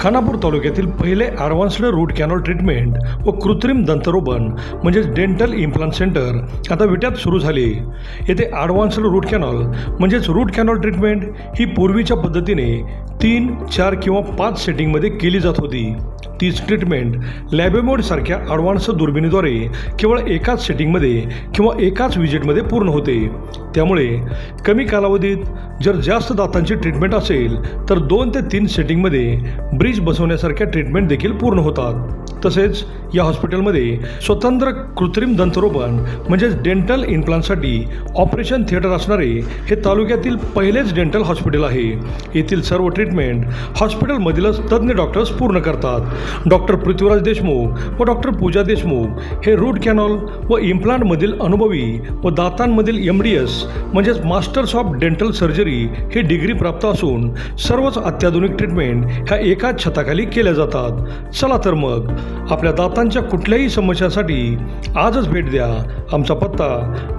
खानापूर तालुक्यातील पहिले advanced route canal treatment व कृत्रिम दंतरोपण म्हणजेच डेंटल इम्प्लांट सेंटर आता विट्यात सुरू झाले. येथे ॲडव्हान्स्ड रूट कॅनॉल म्हणजेच रूट कॅनॉल ट्रीटमेंट ही पूर्वीच्या पद्धतीने 3, 4 किंवा 5 सेटिंगमध्ये केली जात होती. तीच ट्रीटमेंट लॅबेमोडसारख्या ॲडव्हान्स दुर्बिणीद्वारे केवळ एकाच सेटिंगमध्ये किंवा एकाच विजिटमध्ये पूर्ण होते. त्यामुळे कमी कालावधीत जर जास्त दातांची ट्रीटमेंट असेल तर 2 ते 3 सेटिंगमध्ये ब्रिज बसवण्यासारख्या ट्रीटमेंट देखील पूर्ण होतात. तसेच या हॉस्पिटलमध्ये स्वतंत्र कृत्रिम दंतरोपण म्हणजेच डेंटल इम्प्लांटसाठी ऑपरेशन थिएटर असणारे हे तालुक्यातील पहिलेच डेंटल हॉस्पिटल आहे. येथील सर्व ट्रीटमेंट हॉस्पिटलमधीलच तज्ज्ञ डॉक्टर्स पूर्ण करतात. डॉक्टर पृथ्वीराज देशमुख व डॉक्टर पूजा देशमुख हे रूट कॅनॉल व इम्प्लांटमधील अनुभवी व दातांमधील MDS म्हणजेच masters of dental surgery he degree प्राप्त असून सर्वच अत्याधुनिक ट्रीटमेंट ह्या एकाच छताखाली केल्या जातात. चला तर मग आपल्या दातांच्या कुठल्याही समस्यांसाठी आजच भेट द्या. आमचा पत्ता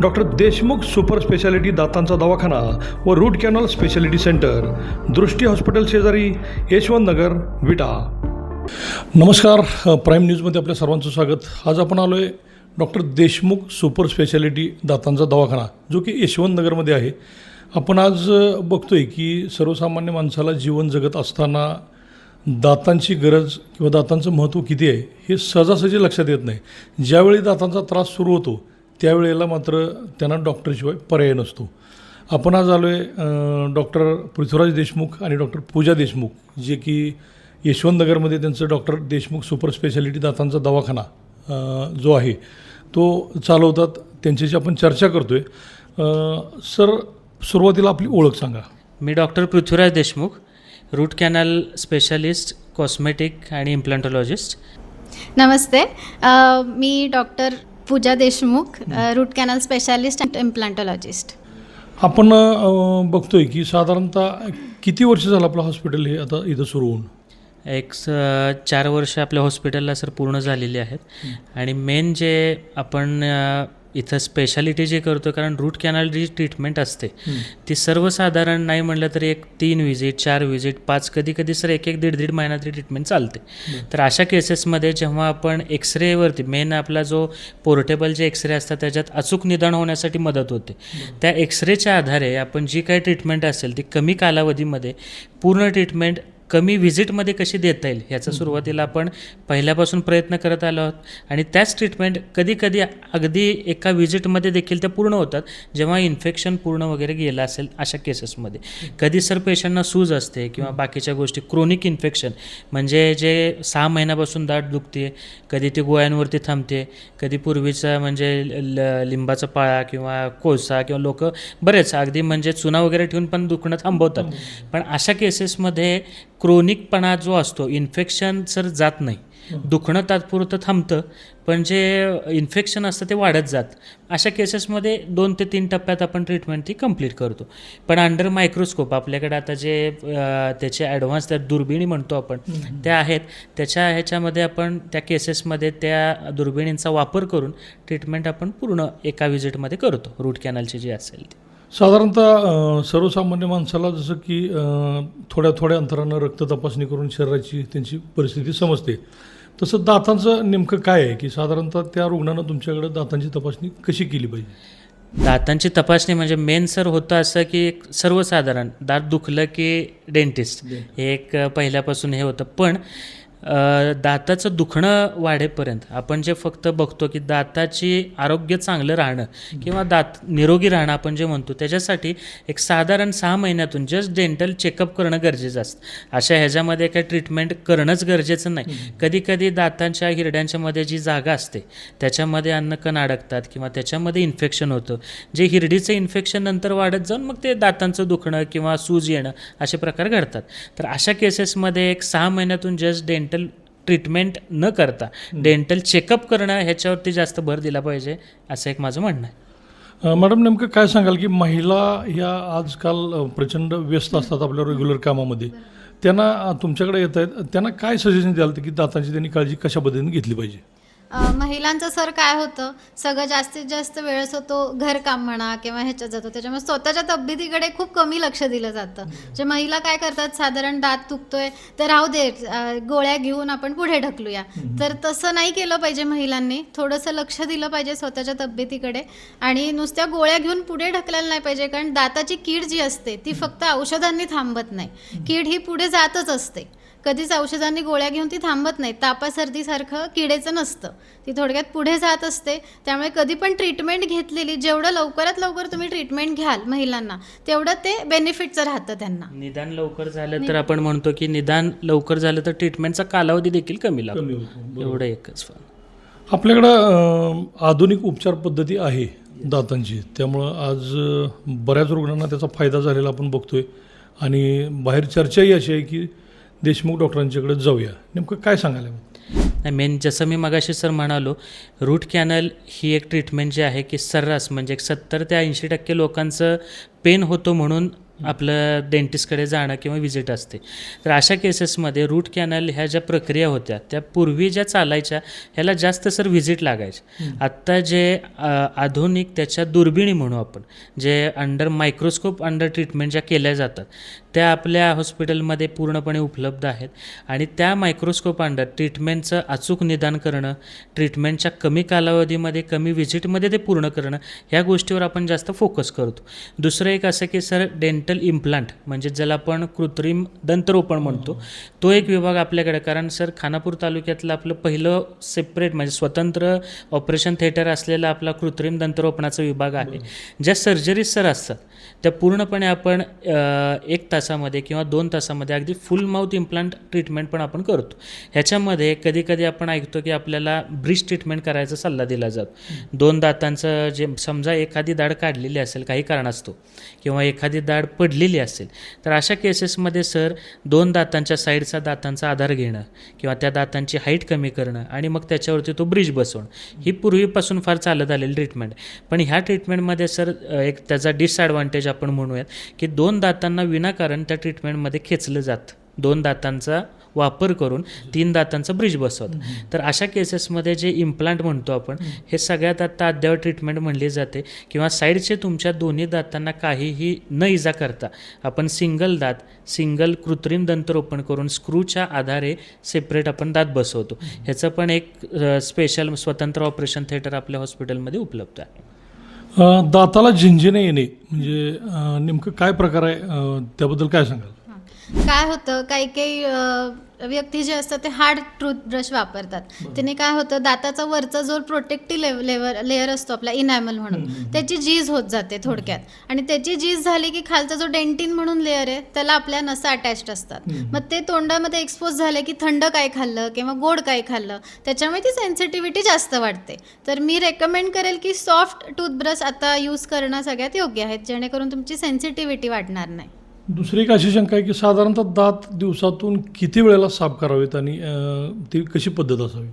डॉक्टर देशमुख सुपर स्पेशालिटी दातांचा दवाखाना व रूट कॅनॉल स्पेशालिटी सेंटर, दृष्टी हॉस्पिटल शेजारी, यशवंत नगर, विटा. नमस्कार, प्राईम न्यूजमध्ये आपल्या सर्वांचं स्वागत. आज आपण आलो आहे डॉक्टर देशमुख सुपर स्पेशालिटी दातांचा दवाखाना जो की यशवंत नगरमध्ये आहे. आपण आज बघतो आहे की सर्वसामान्य माणसाला जीवन जगत असताना दातांची गरज किंवा दातांचं महत्त्व किती आहे हे सहजासहजी लक्षात येत नाही. ज्यावेळी दातांचा त्रास सुरू होतो त्यावेळेला मात्र त्यांना डॉक्टरशिवाय पर्याय नसतो. आपण आज आलो आहे डॉक्टर पृथ्वीराज देशमुख आणि डॉक्टर पूजा देशमुख जे की यशवंत नगरमध्ये त्यांचं डॉक्टर देशमुख सुपर स्पेशालिटी दातांचा दवाखाना जो आहे तो चालवतात. त्यांच्याशी आपण चर्चा करतो आहे. सर, सुरुवातीला आपली ओळख सांगा. मी doctor Prithviraj Deshmukh, root canal specialist, cosmetic आणि इम्प्लांटॉलॉजिस्ट. नमस्ते, मी doctor Pooja Deshmukh, root canal specialist and implantologist. आपण बघतोय की साधारणतः किती वर्ष झालं आपलं हॉस्पिटल हे आता इथं सुरू होऊन? 4 वर्ष आपल्या हॉस्पिटलला सर पूर्ण झालेली आहेत. आणि मेन जे आपण इथं स्पेशालिटी जे करतो, कारण रूट कॅनल जी ट्रीटमेंट असते ती सर्वसाधारण नाही म्हटलं तरी 3 विजिट, 4 विजिट, 5, कधी सर 1-1.5 महिना तरी ट्रीटमेंट चालते. तर अशा केसेसमध्ये जेव्हा आपण एक्सरेवरती, मेन आपला जो पोर्टेबल जे एक्सरे असतात त्याच्यात अचूक निदान होण्यासाठी मदत होते. त्या एक्सरेच्या आधारे आपण जी काही ट्रीटमेंट असेल ती कमी कालावधीमध्ये पूर्ण ट्रीटमेंट कमी व्हिजिटमध्ये कशी देता येईल ह्याचा सुरुवातीला आपण पहिल्यापासून प्रयत्न करत आलो आहोत. आणि त्याच ट्रीटमेंट कधी अगदी एका व्हिजिटमध्ये देखील त्या पूर्ण होतात जेव्हा इन्फेक्शन पूर्ण वगैरे गेलं असेल अशा केसेसमध्ये. कधी सर पेशंटना सूज असते किंवा बाकीच्या गोष्टी, क्रोनिक इन्फेक्शन म्हणजे जे 6 महिन्यापासून दाट दुखते, कधी ती गोळ्यांवरती थांबते, कधी पूर्वीचा म्हणजे लिंबाचा पाळा किंवा कोळसा किंवा लोक बरेच अगदी म्हणजे चुना वगैरे ठेवून पण दुखणं थांबवतात. पण अशा केसेसमध्ये क्रोनिकपणा जो असतो, इन्फेक्शन सर जात नाही, दुखणं तात्पुरतं थांबतं पण जे इन्फेक्शन असतं ते वाढत जात. अशा केसेसमध्ये 2 ते 3 टप्प्यात आपण ट्रीटमेंट ती कंप्लीट करतो. पण अंडर मायक्रोस्कोप आपल्याकडे आता जे त्याचे ॲडव्हान्स त्या दुर्बिणी म्हणतो आपण त्या आहेत, त्याच्या ह्याच्यामध्ये आपण त्या केसेसमध्ये त्या दुर्बिणींचा वापर करून ट्रीटमेंट आपण पूर्ण एका व्हिजिटमध्ये करतो रूट कॅनलची जी असेल ती. साधारणतः सर्वसामान्य माणसाला जसं की थोड्या अंतरानं रक्त तपासणी करून शरीराची त्यांची परिस्थिती समजते, तसं दातांचं नेमकं काय आहे की साधारणतः त्या रुग्णानं तुमच्याकडे दातांची तपासणी कशी केली पाहिजे? दातांची तपासणी म्हणजे मेन सर होतं असं की सर्वसाधारण दात दुखलं की डेंटिस्ट हे एक पहिल्यापासून हे होतं. पण दाताचं दुखणं वाढेपर्यंत आपण जे फक्त बघतो की दाताची आरोग्य चांगलं राहणं किंवा दात निरोगी राहणं आपण जे म्हणतो, त्याच्यासाठी एक साधारण 6 महिन्यातून जस्ट डेंटल चेकअप करणं गरजेचं असतं. अशा ह्याच्यामध्ये काय ट्रीटमेंट करणंच गरजेचं नाही. कधी हिरड्यांच्या हिरड्यांच्या मध्ये जी जागा असते त्याच्यामध्ये अन्नकण अडकतात किंवा त्याच्यामध्ये इन्फेक्शन होतं, जे हिरडीचं इन्फेक्शन नंतर वाढत जाऊन मग ते दातांचं दुखणं किंवा सूज येणं असे प्रकार घडतात. तर अशा केसेसमध्ये एक 6 महिन्यातून जस्ट डेंटल ट्रीटमेंट न करता डेंटल चेकअप करणं ह्याच्यावरती जास्त भर दिला पाहिजे असं एक माझं म्हणणं आहे. मॅडम, नेमकं काय सांगाल की महिला ह्या आजकाल प्रचंड व्यस्त असतात आपल्या रेग्युलर कामामध्ये, त्यांना तुमच्याकडे येत आहेत, त्यांना काय सजेशन द्याल की दातांची त्यांनी काळजी कशा पद्धतीने घेतली पाहिजे? महिलांचं सर काय होतं, सगळं जास्तीत जास्त वेळेस तो घरकाम म्हणा किंवा ह्याच्यात जातो, त्याच्यामुळे स्वतःच्या तब्येतीकडे खूप कमी लक्ष दिलं जातं. जे महिला काय करतात, साधारण दात दुखतोय तर राहू दे, गोळ्या घेऊन आपण पुढे ढकलूया. तर तसं नाही केलं पाहिजे. महिलांनी थोडंसं लक्ष दिलं पाहिजे स्वतःच्या तब्येतीकडे आणि नुसत्या गोळ्या घेऊन पुढे ढकलायला नाही पाहिजे, कारण दाताची कीड जी असते ती फक्त औषधांनी थांबत नाही. कीड ही पुढे जातच असते, कधीच औषधांनी गोळ्या घेऊन ती थांबत नाही. तापा सर्दीसारखं किडेचं नसतं, ती थोडक्यात पुढे जात असते. त्यामुळे कधी पण ट्रीटमेंट घेतलेली, जेवढं लवकरात लवकर तुम्ही ट्रीटमेंट घ्याल महिलांना, तेवढं ते बेनिफिटचं राहतं त्यांना. निदान लवकर झालं तर आपण म्हणतो की निदान लवकर झालं तर ट्रीटमेंटचा कालावधी देखील कमी लागतो. एवढं एकच. आपल्याकडं आधुनिक उपचार पद्धती आहे दातांची, त्यामुळं आज बऱ्याच रुग्णांना त्याचा फायदा झालेला आपण बघतोय आणि बाहेर चर्चाही अशी आहे की देशमुख डॉक्टरांच्याकडे जाऊया. नेमकं काय सांगायला? नाही, मेन जसं मी मगाशी सर म्हणालो, रूट कॅनल ही एक ट्रीटमेंट जी आहे की सर्रास म्हणजे 70 ते 80% लोकांचं पेन होतो म्हणून आपलं डेंटिस्टकडे जाणं किंवा व्हिजिट असते. तर अशा केसेसमध्ये रूट कॅनल ह्या ज्या प्रक्रिया होत्या त्या पूर्वी ज्या चालायच्या ह्याला जास्त सर व्हिजिट लागायचे. आत्ता जे आधुनिक त्याच्या दुर्बिणी म्हणू आपण, जे अंडर मायक्रोस्कोप अंडर ट्रीटमेंट ज्या केल्या जातात त्या आपल्या हॉस्पिटलमध्ये पूर्णपणे उपलब्ध आहेत आणि त्या मायक्रोस्कोप अंडर ट्रीटमेंटचं अचूक निदान करणं, ट्रीटमेंटच्या कमी कालावधीमध्ये कमी व्हिजिटमध्ये ते पूर्ण करणं, ह्या गोष्टीवर आपण जास्त फोकस करतो. दुसरं एक असं की सर डेंटल इम्प्लांट म्हणजे ज्याला आपण कृत्रिम दंतरोपण म्हणतो, तो एक विभाग आपल्याकडे, कारण सर खानापूर तालुक्यातलं आपलं पहिलं सेपरेट म्हणजे स्वतंत्र ऑपरेशन थिएटर असलेला आपला कृत्रिम दंतरोपणाचा विभाग आहे. ज्या सर्जरीज सर असतात त्या पूर्णपणे आपण 1 तासामध्ये किंवा 2 तासामध्ये अगदी फुल माउथ इम्प्लांट ट्रीटमेंट पण आपण करतो. ह्याच्यामध्ये कधी कधी आपण ऐकतो की आपल्याला ब्रिज ट्रीटमेंट करायचा सल्ला दिला जातो. 2 दातांचं जे समजा एखादी दाढ काढलेली असेल काही कारणास्तव किंवा एखादी दाढ पडलेली असेल, तर अशा केसेसमध्ये सर 2 दातांच्या साईडचा दातांचा आधार घेणं किंवा त्या दातांची हाईट कमी करणं आणि मग त्याच्यावरती तो ब्रिज बसवणं ही पूर्वीपासून फार चालत आलेली ट्रीटमेंट. पण ह्या ट्रीटमेंटमध्ये सर एक त्याचा डिसॲडव्हान्टेज आपण म्हणूयात की 2 दातांना विनाकारण त्या ट्रीटमेंटमध्ये खेचलं जातं. 2 दातांचा वापर करून 3 दातांचं ब्रिज बसवतं. तर अशा केसेसमध्ये जे इम्प्लांट म्हणतो आपण, हे सगळ्यात आत्ता अद्ययावत ट्रीटमेंट म्हणली जाते. किंवा साईडचे तुमच्या दोन्ही दातांना काहीही न इजा करता आपण सिंगल कृत्रिम दंतरोपण करून स्क्रूच्या आधारे सेपरेट आपण दात बसवतो. ह्याचं पण एक स्पेशल स्वतंत्र ऑपरेशन थिएटर आपल्या हॉस्पिटलमध्ये उपलब्ध आहे. दाताला झिंझिने येणे म्हणजे नेमकं काय प्रकार आहे, त्याबद्दल काय सांगाल? काय होतं, काही व्यक्ती जे असतात ते हार्ड टूथब्रश वापरतात. त्याने काय होतं, दाताचा वरचा जो प्रोटेक्टिव्ह लेअर असतो आपला इनॅमल म्हणून, त्याची झीज होत जाते थोडक्यात. आणि त्याची झीज झाली की खालचा जो डेंटिन म्हणून लेअर आहे त्याला आपल्या नसा अटॅच्ड असतात. मग ते तोंडामध्ये एक्सपोज झाले की थंड काय खाल्लं किंवा गोड काय खाल्लं त्याच्यामुळे ती सेन्सिटिव्हिटी जास्त वाढते. तर मी रेकमेंड करेल की सॉफ्ट टूथब्रश आता यूज करणं सगळ्यात योग्य आहे, जेणेकरून तुमची सेन्सिटिव्हिटी वाढणार नाही. दुसरी एक अशी शंका आहे की साधारणतः दात दिवसातून किती वेळेला साफ करावेत आणि ती कशी पद्धत असावी?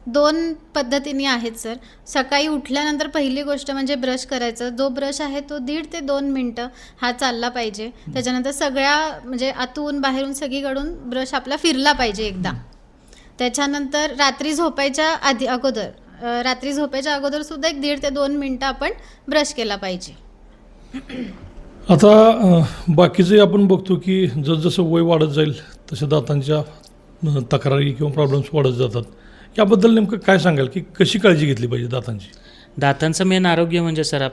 2 पद्धतीने आहेत सर. सकाळी उठल्यानंतर पहिली गोष्ट म्हणजे ब्रश करायचं. जो ब्रश आहे तो 1.5 ते 2 मिनटं हा चालला पाहिजे. त्याच्यानंतर सगळ्या म्हणजे आतून बाहेरून सगळीकडून ब्रश आपला फिरला पाहिजे एकदा. त्याच्यानंतर रात्री झोपायच्या अगोदर सुद्धा 1.5 ते 2 मिनटं आपण ब्रश केला पाहिजे. आता बाकीचे आपण बघतो की जसजसं वय वाढत जाईल तसे दातांच्या तक्रारी किंवा प्रॉब्लेम्स वाढत जातात. याबद्दल नेमकं काय सांगाल की कशी काळजी घेतली पाहिजे दातांची? दातांचं मेन आरोग्य म्हणजे सर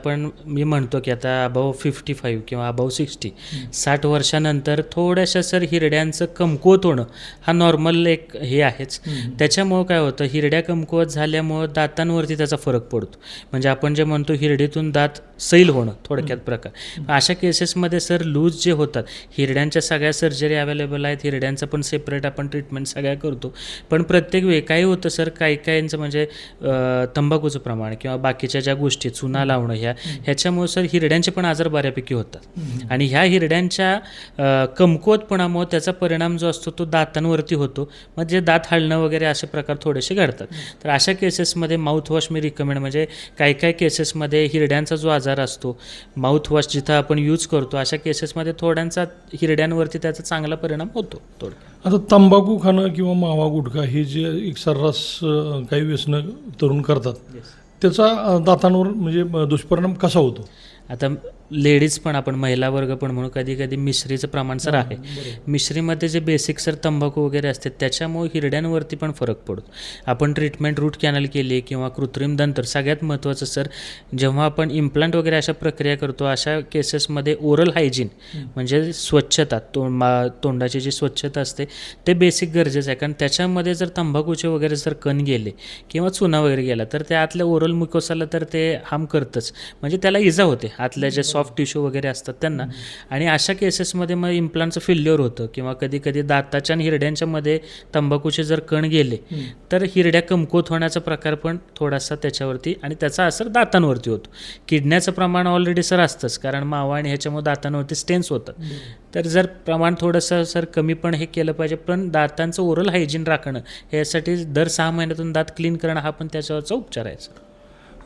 मी म्हणतो की आता अबाव 55 किंवा अबाव 60 वर्षानंतर थोड्याशा सर हिरड्यांचं कमकुवत होणं हा नॉर्मल एक हे आहेच. त्याच्यामुळं काय होतं, हिरड्या कमकुवत झाल्यामुळं दातांवरती त्याचा फरक पडतो. म्हणजे आपण जे म्हणतो हिरडीतून दात सैल होणं थोडक्यात प्रकार. अशा केसेसमध्ये सर लूज जे होतात, हिरड्यांच्या सगळ्या सर्जरी अवेलेबल आहेत, हिरड्यांचं पण सेपरेट आपण ट्रीटमेंट सगळ्या करतो. पण प्रत्येक वेळी काय होतं सर, काहींचं म्हणजे तंबाखूचं प्रमाण किंवा बाकीच्या ज्या गोष्टी चुना लावणं ह्याच्यामुळे सर हिरड्यांचे पण आजार बऱ्यापैकी होतात आणि ह्या हिरड्यांच्या कमकुवतपणामुळे त्याचा परिणाम जो असतो तो दातांवरती होतो, म्हणजे दात हलणं वगैरे असे प्रकार थोडेसे घडतात. तर अशा केसेसमध्ये माउथवॉश मी रिकमेंड, म्हणजे काही काही केसेसमध्ये हिरड्यांचा जो आजार असतो, माउथवॉश जिथं आपण यूज करतो अशा केसेसमध्ये थोड्यांचा हिरड्यांवरती त्याचा चांगला परिणाम होतो. आता तंबाखू खाणं किंवा मावा गुटखा हे जे एक सर्रास काही व्यसनं तरुण करतात, त्याचा दातांवर म्हणजे दुष्परिणाम कसा होतो? आता लेडीज पण, आपण महिला वर्ग पण म्हणून, कधी कधी मिश्रीचं प्रमाण सर आहे. मिश्रीमध्ये जे बेसिक सर तंबाखू वगैरे असते त्याच्यामुळे हिरड्यांवरती पण फरक पडतो. आपण ट्रीटमेंट रूट कॅनल केली किंवा कृत्रिम दंतर, सगळ्यात महत्त्वाचं सर जेव्हा आपण इम्प्लांट वगैरे अशा प्रक्रिया करतो अशा केसेसमध्ये ओरल हायजीन म्हणजे स्वच्छता, तोंडाची जी स्वच्छता असते ते बेसिक गरजेचं आहे. कारण त्याच्यामध्ये जर तंबाखूचे वगैरे जर कण गेले किंवा चुना वगैरे गेला तर त्या आतल्या ओरल मुकोसाला तर ते हार्म करतंच, म्हणजे त्याला इजा होते आतल्या जे सॉफ्ट टिश्यू वगैरे असतात त्यांना. आणि अशा केसेसमध्ये मग इम्प्लांटचं फेल्युअर होतं किंवा कधी कधी दाताच्या आणि हिरड्यांच्या मध्ये तंबाखूचे जर कण गेले तर हिरड्या कमकुवत होण्याचा प्रकार पण थोडासा त्याच्यावरती, आणि त्याचा असर दातांवरती होतो. किडण्याचं प्रमाण ऑलरेडी सर असतंच, कारण मावा आणि ह्याच्यामुळे दातांवरती स्टेन्स होतात. तर जर प्रमाण थोडंसं सर कमी पण हे केलं पाहिजे, पण दातांचं ओरल हायजीन राखणं ह्यासाठी दर 6 महिन्यातून दात क्लीन करणं हा पण त्याच्यावरचा उपचार आहे सर.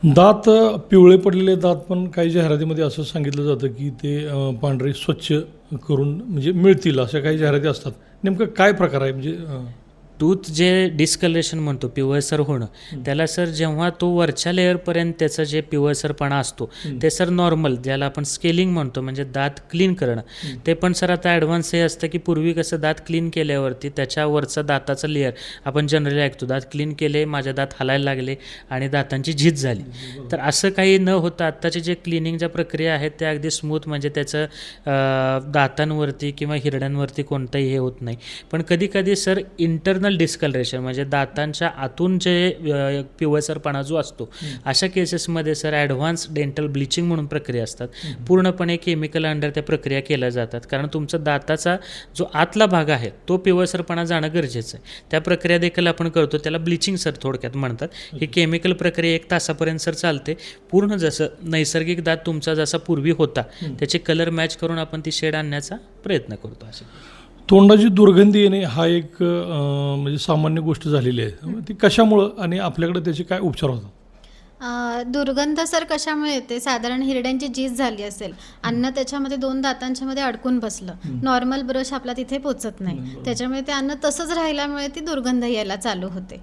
दात पिवळे पडलेले दात पण काही जाहिरातीमध्ये असं सांगितलं जातं की ते पांढरे स्वच्छ करून म्हणजे मिळतील, अशा काही जाहिराती असतात. नेमकं काय प्रकार आहे म्हणजे? टूथ जे डिस्कलरेशन म्हणतो, पिवळसर होणं, त्याला सर जेव्हा तो वरच्या लेअरपर्यंत त्याचं जे पिवळसरपणा असतो ते सर नॉर्मल, ज्याला आपण स्केलिंग म्हणतो, म्हणजे दात क्लीन करणं, ते पण सर आता ॲडव्हान्स हे असतं की पूर्वी कसं दात क्लीन केल्यावरती त्याच्यावरचा दाताचा लेअर आपण जनरली ऐकतो, दात क्लीन केले, माझ्या दात हलायला लागले आणि दातांची झीज झाली. तर असं काही न होतं आत्ताचे जे क्लिनिंगच्या प्रक्रिया आहेत त्या अगदी स्मूथ, म्हणजे त्याचं दातांवरती किंवा हिरड्यांवरती कोणतंही हे होत नाही. पण कधी कधी सर इंटरनल डिस्कलरेशन म्हणजे दातांच्या आतून जे पिवळसरपणा जो असतो अशा केसेसमध्ये सर ॲडव्हान्स डेंटल ब्लिचिंग म्हणून प्रक्रिया असतात. पूर्णपणे केमिकल अंडर त्या प्रक्रिया केल्या जातात, कारण तुमचा दाताचा जो आतला भाग आहे तो पिवळसरपणा जाणं गरजेचं आहे. त्या प्रक्रिया देखील आपण करतो, त्याला ब्लिचिंग सर थोडक्यात म्हणतात. ही केमिकल प्रक्रिया 1 तासापर्यंत सर चालते. पूर्ण जसं नैसर्गिक दात तुमचा जसा पूर्वी होता त्याचे कलर मॅच करून आपण ती शेड आणण्याचा प्रयत्न करतो. असे तोंडाची दुर्गंधी येणे हा एक म्हणजे सामान्य गोष्ट झालेली आहे. ती कशामुळं आणि आपल्याकडे त्याचे काय उपचार होतात? दुर्गंध सर कशामुळे येते? साधारण हिरड्यांची झीज झाली असेल, अन्न त्याच्यामध्ये 2 दातांच्या मध्ये अडकून बसलं, नॉर्मल ब्रश आपला तिथे पोचत नाही, त्याच्यामुळे ते अन्न तसंच राहिल्यामुळे ती दुर्गंध यायला चालू होते.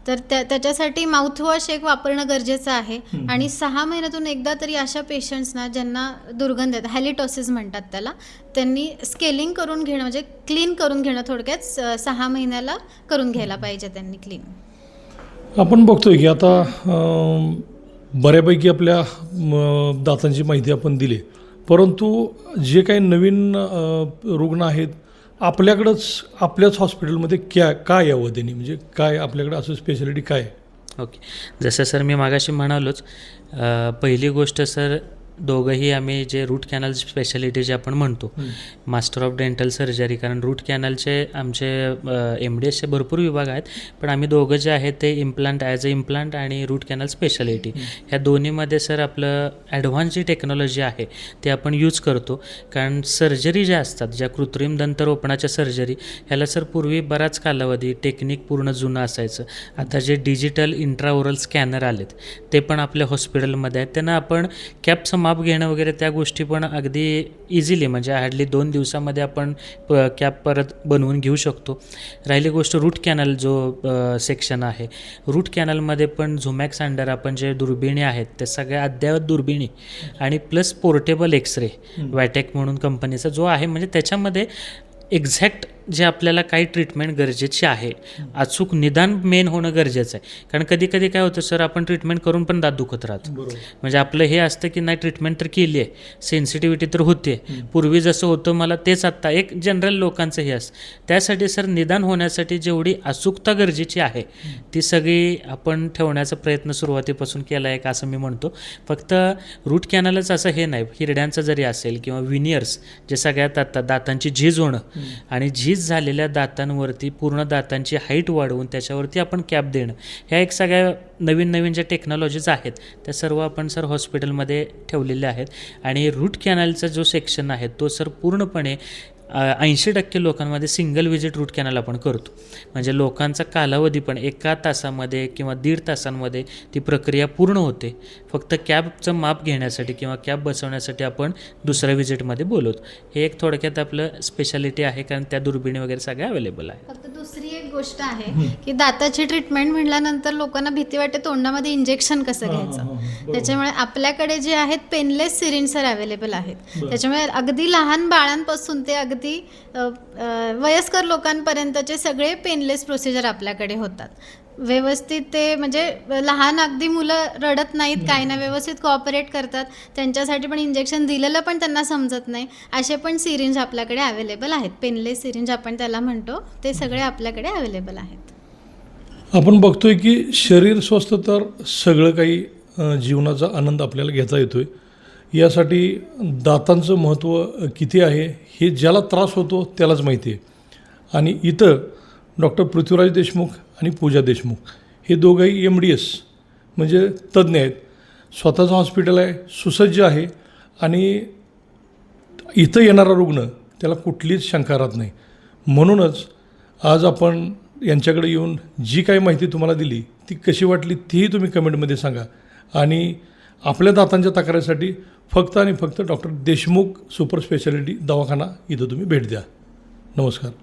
तर त्याच्यासाठी माउथवॉश एक वापरणं गरजेचं आहे. आणि 6 महिन्यातून एकदा तरी अशा पेशंट्सना ज्यांना दुर्गंध येतात, हॅलिटॉसिस म्हणतात त्याला, त्यांनी स्केलिंग करून घेणं म्हणजे क्लीन करून घेणं, थोडक्यात 6 महिन्याला करून घ्यायला पाहिजे त्यांनी क्लीन. आपण बघतोय की आता बऱ्यापैकी आपल्या दातांची माहिती आपण दिली, परंतु जे काही नवीन रुग्ण आहेत आपल्याच हॉस्पिटलमध्ये काय यावं त्यांनी, म्हणजे काय आपल्याकडे असं स्पेशालिटी काय आहे? ओके, जसं सर मी मागाशी म्हणालोच, पहिली गोष्ट सर दोघंही आम्ही जे रूट कॅनल स्पेशालिटी जे आपण म्हणतो, मास्टर ऑफ डेंटल सर्जरी, कारण रूट कॅनलचे आमचे MDSचे भरपूर विभाग आहेत, पण आम्ही दोघं जे आहेत ते इम्प्लांट, ॲज अ इम्प्लांट आणि रूट कॅनल स्पेशालिटी, ह्या दोन्हीमध्ये सर आपलं ॲडव्हान्स जी टेक्नॉलॉजी आहे ते आपण यूज करतो. कारण सर्जरी ज्या असतात, ज्या कृत्रिम दंतरोपणाच्या सर्जरी, ह्याला सर पूर्वी बराच कालावधी टेक्निक पूर्ण जुनं असायचं. आता जे डिजिटल इंट्राओरल स्कॅनर आलेत ते पण आपल्या हॉस्पिटलमध्ये आहेत, त्यांना आपण कॅप माप घेणं वगैरे त्या गोष्टी पण अगदी इझिली, म्हणजे हार्डली 2 दिवसामध्ये आपण कॅप परत बनवून घेऊ शकतो. राहिली गोष्ट रूट कॅनल जो सेक्शन आहे, रूट कॅनलमध्ये पण झुमॅक्स अंडर आपण जे दुर्बिणी आहेत ते सगळ्या अद्ययावत दुर्बिणी आणि प्लस पोर्टेबल एक्सरे वॅटेक म्हणून कंपनीचा जो आहे, म्हणजे त्याच्यामध्ये एक्झॅक्ट जे आपल्याला काही ट्रीटमेंट गरजेची आहे, अचूक निदान मेन होणं गरजेचं आहे. कारण कधी कधी काय होतं सर, आपण ट्रीटमेंट करून पण दात दुखत राहतो. म्हणजे आपलं हे असतं की नाही ट्रीटमेंट तर केली आहे, सेन्सिटिव्हिटी तर होते, पूर्वी जसं होतं मला तेच आत्ता, एक जनरल लोकांचं हे असतं. त्यासाठी सर निदान होण्यासाठी जेवढी अचूकता गरजेची आहे ती सगळी आपण ठेवण्याचा प्रयत्न सुरुवातीपासून केला आहे, असं मी म्हणतो. फक्त रूट कॅनलच असं हे नाही, हिरड्यांचं जरी असेल किंवा विनियर्स जे सगळ्यात आता दातांची झीज होणं, आणि झीज डिसीज झालेल्या दातांवरती पूर्ण दातांची हाईट वाढवून त्याच्यावरती आपण कॅप देणं, ह्या एक सगळ्या नवीन नवीन ज्या टेक्नॉलॉजीज आहेत त्या सर्व आपण सर हॉस्पिटलमध्ये ठेवलेल्या आहेत. आणि रूट कॅनलचा जो सेक्शन आहे तो सर पूर्णपणे 80% लोकांमध्ये सिंगल व्हिजिट रूट कॅनल आपण करतो. म्हणजे लोकांचा कालावधी पण 1 तासामध्ये किंवा 1.5 तासांमध्ये ती प्रक्रिया पूर्ण होते. फक्त कॅबचं माप घेण्यासाठी किंवा कॅब बसवण्यासाठी आपण दुसऱ्या व्हिजिटमध्ये बोलवतो. हे एक थोडक्यात आपलं स्पेशालिटी आहे, कारण त्या दुर्बिणी वगैरे सगळ्या अवेलेबल आहे. फक्त दुसरी एक गोष्ट आहे की दाताची ट्रीटमेंट म्हटल्यानंतर लोकांना भीती वाटते तोंडामध्ये इंजेक्शन कसं घ्यायचं. त्याच्यामुळे आपल्याकडे जे आहेत पेनलेस सिरिंज सर अवेलेबल आहेत. त्याच्यामुळे अगदी लहान बाळांपासून ते अगदी वयस्कर लोकांपर्यंतचे सगळे पेनलेस प्रोसिजर आपल्याकडे होतात. व्यवस्थित ते म्हणजे लहान अगदी मुलं रडत नाहीत, काही ना, व्यवस्थित कॉपरेट करतात. त्यांच्यासाठी पण इंजेक्शन दिलेलं पण त्यांना समजत नाही, असे पण सिरिंज आपल्याकडे अवेलेबल आहेत. पेनलेस सिरिंज आपण त्याला म्हणतो, ते सगळे आपल्याकडे अवेलेबल आहेत. आपण बघतोय की शरीर स्वस्थ तर सगळं काही जीवनाचा आनंद आपल्याला घेता येतोय. यासाठी दातांचं महत्त्व किती आहे हे ज्याला त्रास होतो त्यालाच माहिती आहे. आणि इथं डॉक्टर पृथ्वीराज देशमुख आणि पूजा देशमुख हे दोघंही MDS म्हणजे तज्ज्ञ आहेत. स्वतःचं हॉस्पिटल आहे, सुसज्ज आहे, आणि इथं येणारा रुग्ण त्याला कुठलीच शंका राहत नाही. म्हणूनच आज आपण यांच्याकडे येऊन जी काही माहिती तुम्हाला दिली ती कशी वाटली तीही तुम्ही कमेंटमध्ये सांगा. आणि आपल्या दातांच्या तक्रारीसाठी फक्त आणि फक्त डॉक्टर देशमुख सुपर स्पेशालिटी दवाखाना इथं तुम्ही भेट द्या. नमस्कार.